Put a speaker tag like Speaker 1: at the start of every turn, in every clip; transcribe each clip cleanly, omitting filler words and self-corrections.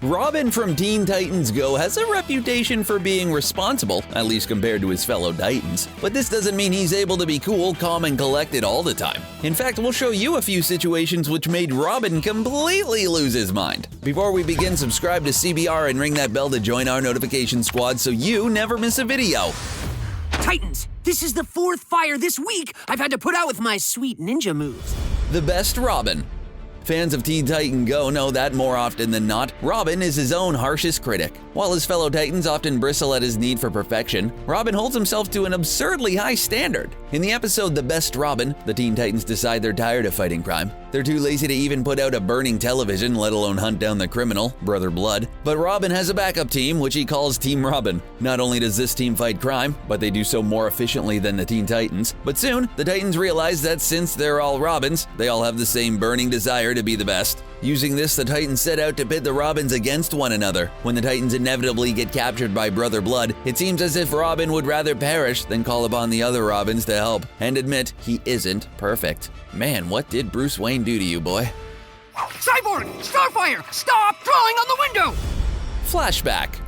Speaker 1: Robin from Teen Titans Go has a reputation for being responsible, at least compared to his fellow Titans. But this doesn't mean he's able to be cool, calm, and collected all the time. In fact, we'll show you a few situations which made Robin completely lose his mind. Before we begin, subscribe to CBR and ring that bell to join our notification squad so you never miss a video.
Speaker 2: Titans, this is the 4th fire this week I've had to put out with my sweet ninja moves.
Speaker 1: The best Robin. Fans of Teen Titan Go know that more often than not, Robin is his own harshest critic. While his fellow Titans often bristle at his need for perfection, Robin holds himself to an absurdly high standard. In the episode The Best Robin, the Teen Titans decide they're tired of fighting crime. They're too lazy to even put out a burning television, let alone hunt down the criminal, Brother Blood. But Robin has a backup team, which he calls Team Robin. Not only does this team fight crime, but they do so more efficiently than the Teen Titans. But soon, the Titans realize that since they're all Robins, they all have the same burning desire to be the best. Using this, the Titans set out to pit the Robins against one another. When the Titans inevitably get captured by Brother Blood, it seems as if Robin would rather perish than call upon the other Robins to help, and admit he isn't perfect. Man, what did Bruce Wayne do to you, boy?
Speaker 2: Cyborg! Starfire! Stop drawing on the window!
Speaker 1: Flashback.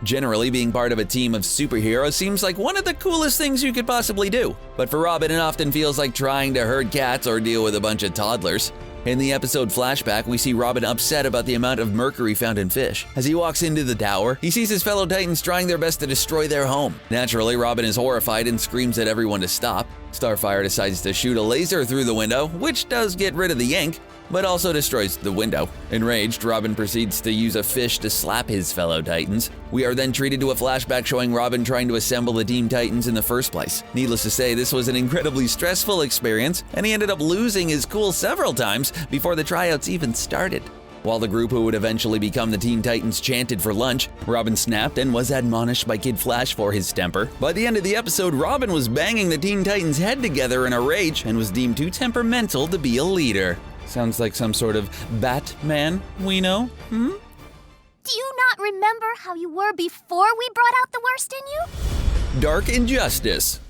Speaker 1: Generally, being part of a team of superheroes seems like one of the coolest things you could possibly do. But for Robin, it often feels like trying to herd cats or deal with a bunch of toddlers. In the episode Flashback, we see Robin upset about the amount of mercury found in fish. As he walks into the tower, he sees his fellow Titans trying their best to destroy their home. Naturally, Robin is horrified and screams at everyone to stop. Starfire decides to shoot a laser through the window, which does get rid of the ink, but also destroys the window. Enraged, Robin proceeds to use a fish to slap his fellow Titans. We are then treated to a flashback showing Robin trying to assemble the Teen Titans in the first place. Needless to say, this was an incredibly stressful experience, and he ended up losing his cool several times before the tryouts even started. While the group who would eventually become the Teen Titans chanted for lunch, Robin snapped and was admonished by Kid Flash for his temper. By the end of the episode, Robin was banging the Teen Titans' head together in a rage and was deemed too temperamental to be a leader. Sounds like some sort of Batman we know,
Speaker 3: Do you not remember how you were before we brought out the worst in you?
Speaker 1: Dark Injustice.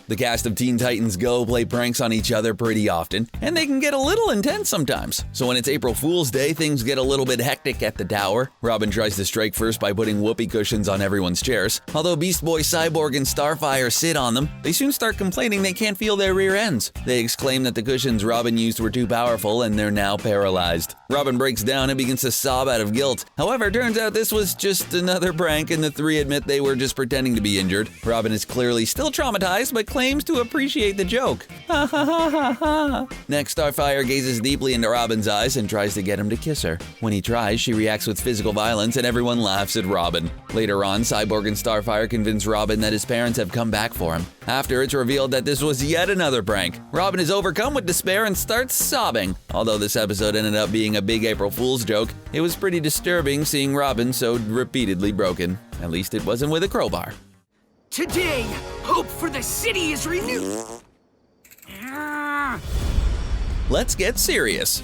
Speaker 1: The cast of Teen Titans Go play pranks on each other pretty often, and they can get a little intense sometimes. So when it's April Fool's Day, things get a little bit hectic at the tower. Robin tries to strike first by putting whoopee cushions on everyone's chairs. Although Beast Boy, Cyborg, and Starfire sit on them, they soon start complaining they can't feel their rear ends. They exclaim that the cushions Robin used were too powerful and they're now paralyzed. Robin breaks down and begins to sob out of guilt. However, turns out this was just another prank and the three admit they were just pretending to be injured. Robin is clearly still traumatized but claims to appreciate the joke. Ha ha ha ha ha. Next, Starfire gazes deeply into Robin's eyes and tries to get him to kiss her. When he tries, she reacts with physical violence and everyone laughs at Robin. Later on, Cyborg and Starfire convince Robin that his parents have come back for him. After it's revealed that this was yet another prank, Robin is overcome with despair and starts sobbing. Although this episode ended up being a big April Fool's joke, it was pretty disturbing seeing Robin so repeatedly broken. At least it wasn't with a crowbar.
Speaker 2: Today, hope for the city is renewed.
Speaker 1: Let's get serious.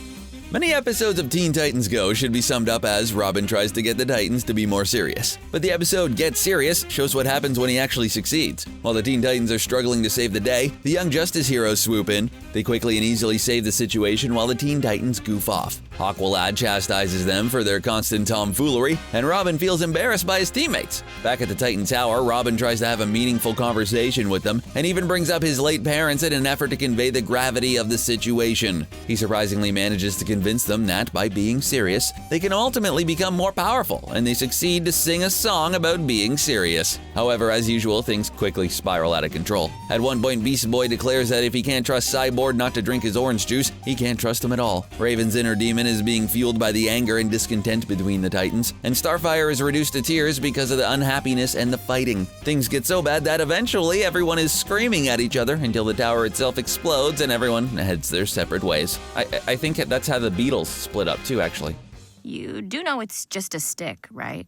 Speaker 1: Many episodes of Teen Titans Go should be summed up as Robin tries to get the Titans to be more serious. But the episode Get Serious shows what happens when he actually succeeds. While the Teen Titans are struggling to save the day, the Young Justice heroes swoop in. They quickly and easily save the situation while the Teen Titans goof off. Aqualad chastises them for their constant tomfoolery, and Robin feels embarrassed by his teammates. Back at the Titan Tower, Robin tries to have a meaningful conversation with them, and even brings up his late parents in an effort to convey the gravity of the situation. He surprisingly manages to convince them that, by being serious, they can ultimately become more powerful, and they succeed to sing a song about being serious. However, as usual, things quickly spiral out of control. At one point, Beast Boy declares that if he can't trust Cyborg not to drink his orange juice, he can't trust him at all. Raven's inner demon is being fueled by the anger and discontent between the Titans, and Starfire is reduced to tears because of the unhappiness and the fighting. Things get so bad that eventually everyone is screaming at each other until the tower itself explodes and everyone heads their separate ways. I think that's how the Beatles split up too, actually.
Speaker 4: You do know it's just a stick, right?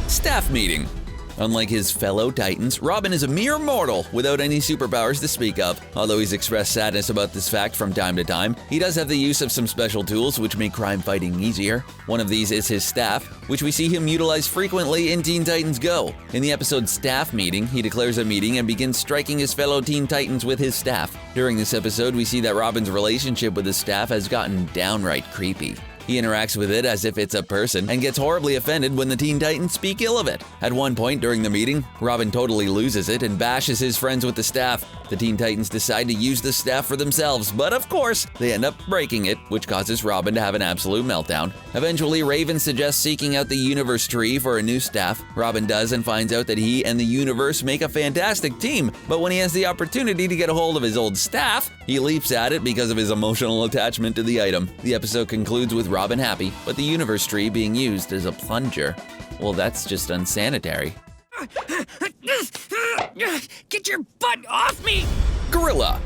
Speaker 1: Staff meeting. Unlike his fellow Titans, Robin is a mere mortal without any superpowers to speak of. Although he's expressed sadness about this fact from time to time, he does have the use of some special tools which make crime fighting easier. One of these is his staff, which we see him utilize frequently in Teen Titans Go. In the episode Staff Meeting, he declares a meeting and begins striking his fellow Teen Titans with his staff. During this episode, we see that Robin's relationship with his staff has gotten downright creepy. He interacts with it as if it's a person and gets horribly offended when the Teen Titans speak ill of it. At one point during the meeting, Robin totally loses it and bashes his friends with the staff. The Teen Titans decide to use the staff for themselves, but of course, they end up breaking it, which causes Robin to have an absolute meltdown. Eventually, Raven suggests seeking out the Universe Tree for a new staff. Robin does and finds out that he and the Universe make a fantastic team, but when he has the opportunity to get a hold of his old staff, he leaps at it because of his emotional attachment to the item. The episode concludes with Robin happy, but the Universe Tree being used as a plunger. Well, that's just unsanitary.
Speaker 2: Get your butt off me!
Speaker 1: Gorilla.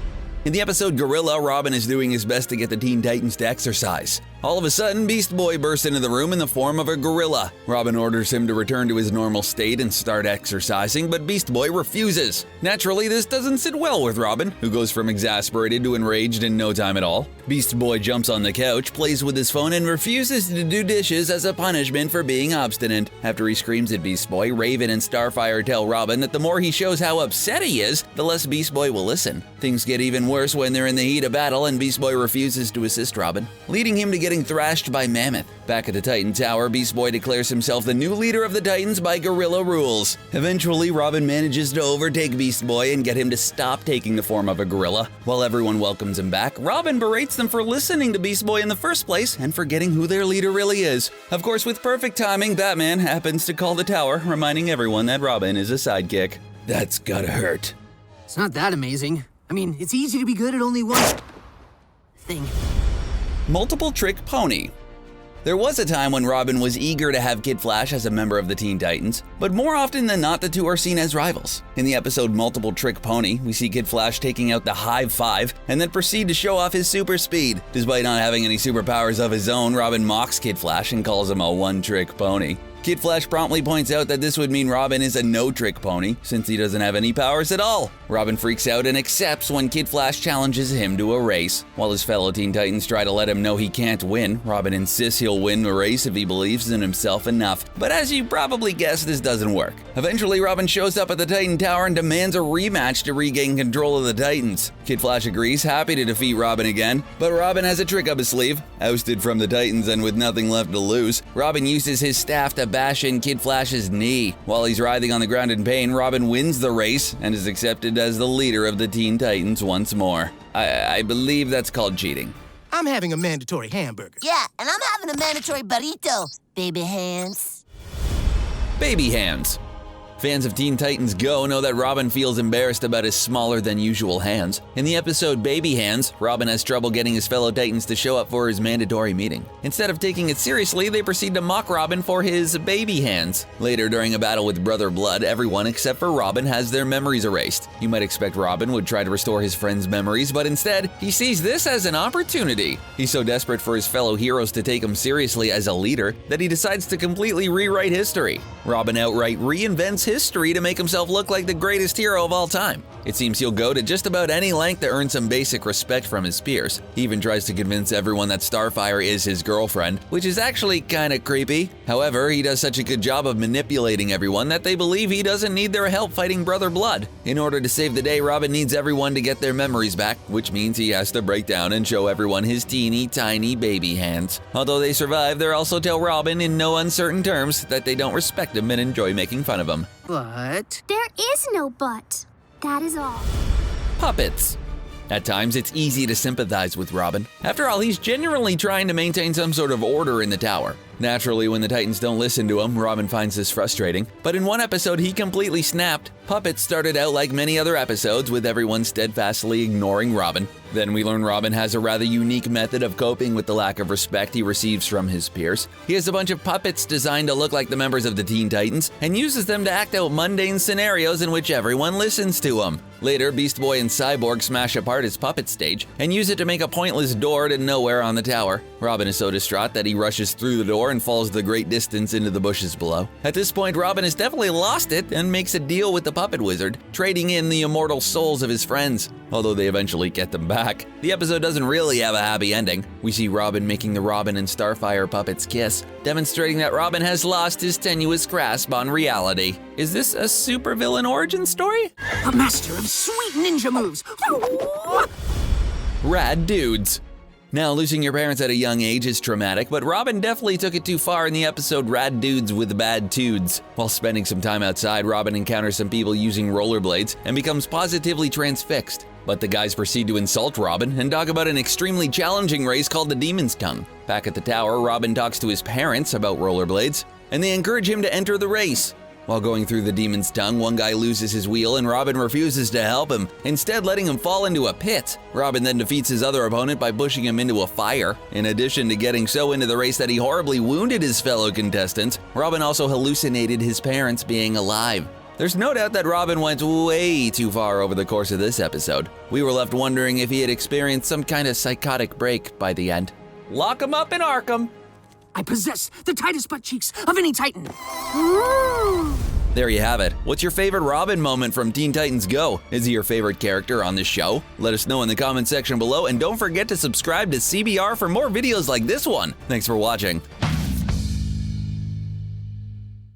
Speaker 1: In the episode Gorilla, Robin is doing his best to get the Teen Titans to exercise. All of a sudden, Beast Boy bursts into the room in the form of a gorilla. Robin orders him to return to his normal state and start exercising, but Beast Boy refuses. Naturally, this doesn't sit well with Robin, who goes from exasperated to enraged in no time at all. Beast Boy jumps on the couch, plays with his phone, and refuses to do dishes as a punishment for being obstinate. After he screams at Beast Boy, Raven and Starfire tell Robin that the more he shows how upset he is, the less Beast Boy will listen. Things get even worse when they're in the heat of battle and Beast Boy refuses to assist Robin, leading him to getting thrashed by Mammoth. Back at the Titan Tower, Beast Boy declares himself the new leader of the Titans by gorilla rules. Eventually, Robin manages to overtake Beast Boy and get him to stop taking the form of a gorilla. While everyone welcomes him back, Robin berates them for listening to Beast Boy in the first place and forgetting who their leader really is. Of course, with perfect timing, Batman happens to call the tower, reminding everyone that Robin is a sidekick. That's gotta hurt.
Speaker 2: It's not that amazing. I mean, it's easy to be good at only one thing.
Speaker 1: Multiple Trick Pony. There was a time when Robin was eager to have Kid Flash as a member of the Teen Titans, but more often than not, the two are seen as rivals. In the episode Multiple Trick Pony, we see Kid Flash taking out the Hive 5 and then proceed to show off his super speed. Despite not having any superpowers of his own, Robin mocks Kid Flash and calls him a one-trick pony. Kid Flash promptly points out that this would mean Robin is a no-trick pony, since he doesn't have any powers at all. Robin freaks out and accepts when Kid Flash challenges him to a race. While his fellow Teen Titans try to let him know he can't win, Robin insists he'll win the race if he believes in himself enough. But as you probably guessed, this doesn't work. Eventually, Robin shows up at the Titan Tower and demands a rematch to regain control of the Titans. Kid Flash agrees, happy to defeat Robin again, but Robin has a trick up his sleeve. Ousted from the Titans and with nothing left to lose, Robin uses his staff to bash in Kid Flash's knee. While he's writhing on the ground in pain, Robin wins the race and is accepted as the leader of the Teen Titans once more. I believe that's called cheating.
Speaker 5: I'm having a mandatory hamburger.
Speaker 6: Yeah, and I'm having a mandatory burrito, baby hands.
Speaker 1: Baby hands. Fans of Teen Titans Go know that Robin feels embarrassed about his smaller than usual hands. In the episode Baby Hands, Robin has trouble getting his fellow Titans to show up for his mandatory meeting. Instead of taking it seriously, they proceed to mock Robin for his baby hands. Later, during a battle with Brother Blood, everyone except for Robin has their memories erased. You might expect Robin would try to restore his friends' memories, but instead, he sees this as an opportunity. He's so desperate for his fellow heroes to take him seriously as a leader that he decides to completely rewrite history. Robin outright reinvents history to make himself look like the greatest hero of all time. It seems he'll go to just about any length to earn some basic respect from his peers. He even tries to convince everyone that Starfire is his girlfriend, which is actually kinda creepy. However, he does such a good job of manipulating everyone that they believe he doesn't need their help fighting Brother Blood. In order to save the day, Robin needs everyone to get their memories back, which means he has to break down and show everyone his teeny tiny baby hands. Although they survive, they also tell Robin in no uncertain terms that they don't respect him and enjoy making fun of him.
Speaker 2: But
Speaker 3: There is no but. That is all.
Speaker 1: Puppets. At times, it's easy to sympathize with Robin. After all, he's genuinely trying to maintain some sort of order in the tower. Naturally, when the Titans don't listen to him, Robin finds this frustrating. But in one episode, he completely snapped. Puppets started out like many other episodes, with everyone steadfastly ignoring Robin. Then we learn Robin has a rather unique method of coping with the lack of respect he receives from his peers. He has a bunch of puppets designed to look like the members of the Teen Titans, and uses them to act out mundane scenarios in which everyone listens to him. Later, Beast Boy and Cyborg smash apart his puppet stage, and use it to make a pointless door to nowhere on the tower. Robin is so distraught that he rushes through the door and falls the great distance into the bushes below. At this point, Robin has definitely lost it and makes a deal with the puppet wizard, trading in the immortal souls of his friends, although they eventually get them back. The episode doesn't really have a happy ending. We see Robin making the Robin and Starfire puppets kiss, demonstrating that Robin has lost his tenuous grasp on reality. Is this a supervillain origin story?
Speaker 2: a master of sweet ninja moves.
Speaker 1: RAD Dudes. Now, losing your parents at a young age is traumatic, but Robin definitely took it too far in the episode Rad Dudes with Bad Tudes. While spending some time outside, Robin encounters some people using rollerblades and becomes positively transfixed. But the guys proceed to insult Robin and talk about an extremely challenging race called the Demon's Tongue. Back at the tower, Robin talks to his parents about rollerblades, and they encourage him to enter the race. While going through the Demon's Tongue, one guy loses his wheel and Robin refuses to help him, instead letting him fall into a pit. Robin then defeats his other opponent by pushing him into a fire. In addition to getting so into the race that he horribly wounded his fellow contestants, Robin also hallucinated his parents being alive. There's no doubt that Robin went way too far over the course of this episode. We were left wondering if he had experienced some kind of psychotic break by the end. Lock him up in Arkham!
Speaker 2: I possess the tightest butt cheeks of any Titan.
Speaker 3: Ooh.
Speaker 1: There you have it. What's your favorite Robin moment from Teen Titans Go? Is he your favorite character on this show? Let us know in the comment section below, and don't forget to subscribe to CBR for more videos like this one. Thanks for watching.